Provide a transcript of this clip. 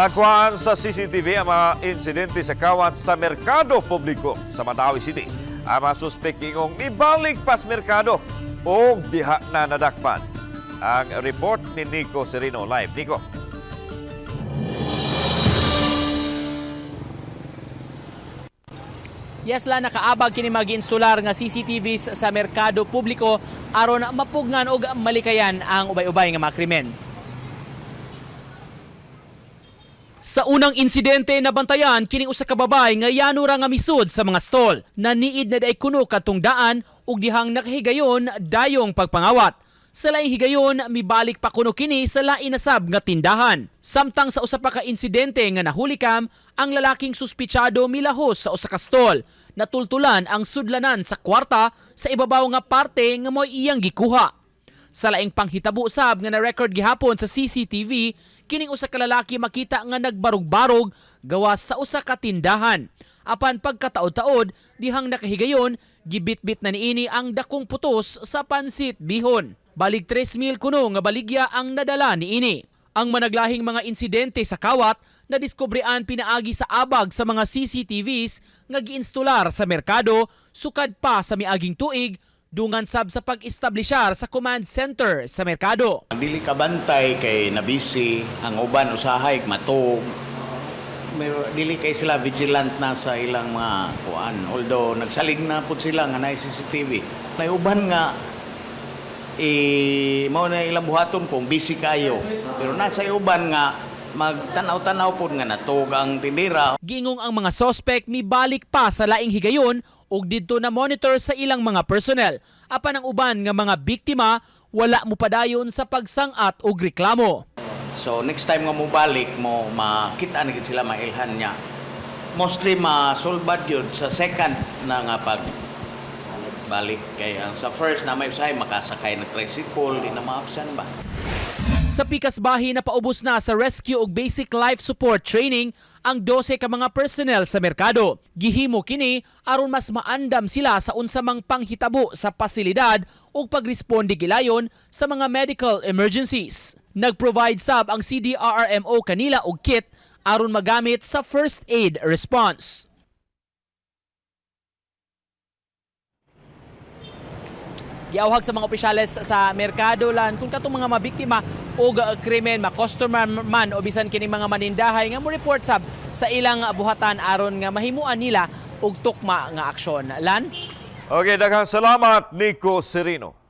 Nakuhaan sa CCTV ang mga insidente sa kawat sa merkado publiko sa Mandawi City. Ang mga suspek ingong ibalik pas merkado o diha na nadakpan. Ang report ni Nico Serino live. Nico. Yes la nakaabag kini mag-instalar nga CCTVs sa merkado publiko aron mapugnan og malikayan ang ubay-ubay nga mga krimen. Sa unang insidente nabantayan kini usa ka babay nga yano ra nga misud sa mga stall. Naniid na day kuno kadtong daan ug dihang nakahigayon dayong pagpangawat. Sa laing higayon mibalik pa kuno kini sa lain na sab nga tindahan. Samtang sa usa pa ka insidente nga nahulikam, ang lalaking suspitsado milahos sa usa ka stall. Natultulan ang sudlanan sa kwarta sa ibabaw nga parte nga mo'y iyang gikuha. Sa laing panghitabo sab nga na-record gihapon sa CCTV, kining usa ka lalaki makita nga nagbarog-barog gawas sa usa ka tindahan. Apan pagkataod-taod, dihang nakahigayon, gibit-bit na niini ang dakong putos sa pansit bihon. Balig 3,000 kuno nga baligya ang nadala niini. Ang managlahing mga insidente sa kawat na diskubrian pinaagi sa abag sa mga CCTVs nga giinstular sa merkado sukad pa sa miaging tuig dungan sab sa pag-establisyar sa command center sa merkado. Dili ka bantay kay nabisi ang uban usahay matug. Dili kay sila vigilant na sa ilang mga kuan. Although nagsalig na pud sila nga nay CCTV. May uban nga mao na ilang buhaton kung busy kayo. Pero nasa uban nga magtanaw-tanaw pud nga natug ang tindera. Giingong ang mga suspect mibalik pa sa laing higayon ug didto na monitor sa ilang mga personnel. Apan ang uban nga mga biktima wala mo padayon sa pagsangat og reklamo. So next time nga mo balik mo makita na gid sila mailhan niya. Mostly masolbad yun sa second na nga balik kay sa first na may usahay makasakay ng tricycle di na maabsan ba. Sa pikas bahi na paubos na sa rescue ug basic life support training ang 12 ka mga personnel sa merkado. Gihimo kini aron mas maandam sila sa unsa mang panghitabo sa pasilidad ug pagresponde gilayon sa mga medical emergencies. Nag-provide sab ang CDRRMO kanila og kit aron magamit sa first aid response. Giawhag sa mga opisyales sa merkado lan kung katong mga mabiktima og krimen, ma-customer man o bisan kining mga manindahay nga mo report sab sa ilang buhatan aron nga mahimuan nila og tukma nga aksyon. Lan? Okay, daghang salamat Nico Serino.